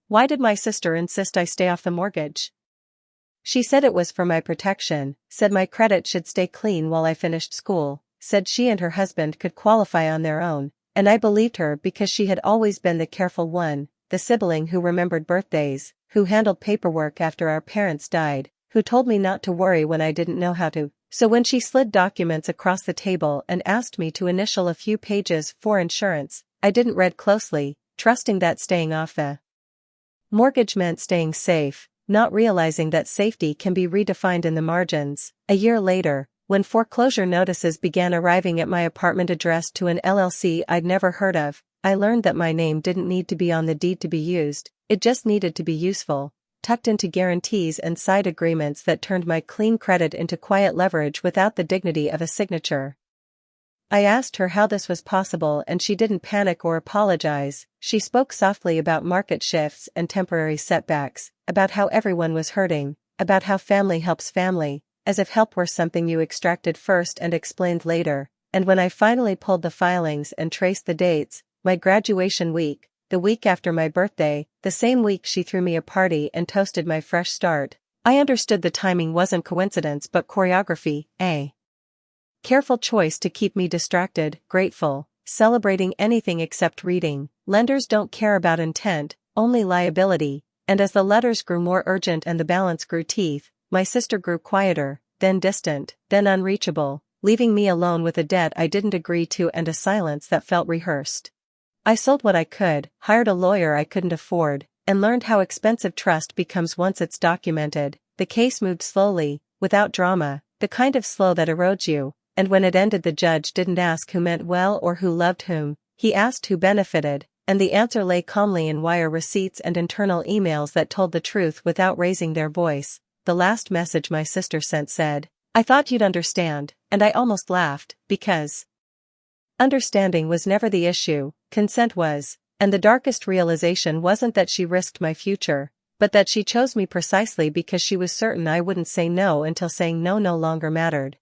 Why did my sister insist I stay off the mortgage? She said it was for my protection, said my credit should stay clean while I finished school, said she and her husband could qualify on their own, and I believed her because she had always been the careful one, the sibling who remembered birthdays, who handled paperwork after our parents died, who told me not to worry when I didn't know how to. So when she slid documents across the table and asked me to initial a few pages for insurance, I didn't read closely, trusting that staying off the mortgage meant staying safe, not realizing that safety can be redefined in the margins. A year later, when foreclosure notices began arriving at my apartment addressed to an LLC I'd never heard of, I learned that my name didn't need to be on the deed to be used, it just needed to be useful, tucked into guarantees and side agreements that turned my clean credit into quiet leverage without the dignity of a signature. I asked her how this was possible and she didn't panic or apologize. She spoke softly about market shifts and temporary setbacks, about how everyone was hurting, about how family helps family, as if help were something you extracted first and explained later. And when I finally pulled the filings and traced the dates, my graduation week, the week after my birthday, the same week she threw me a party and toasted my fresh start, I understood the timing wasn't coincidence but choreography, a careful choice to keep me distracted, grateful, celebrating anything except reading. Lenders don't care about intent, only liability, and as the letters grew more urgent and the balance grew teeth, my sister grew quieter, then distant, then unreachable, leaving me alone with a debt I didn't agree to and a silence that felt rehearsed. I sold what I could, hired a lawyer I couldn't afford, and learned how expensive trust becomes once it's documented. The case moved slowly, without drama, the kind of slow that erodes you, and when it ended the judge didn't ask who meant well or who loved whom, he asked who benefited, and the answer lay calmly in wire receipts and internal emails that told the truth without raising their voice. The last message my sister sent said, "I thought you'd understand," and I almost laughed, because understanding was never the issue, consent was, and the darkest realization wasn't that she risked my future, but that she chose me precisely because she was certain I wouldn't say no until saying no no longer mattered.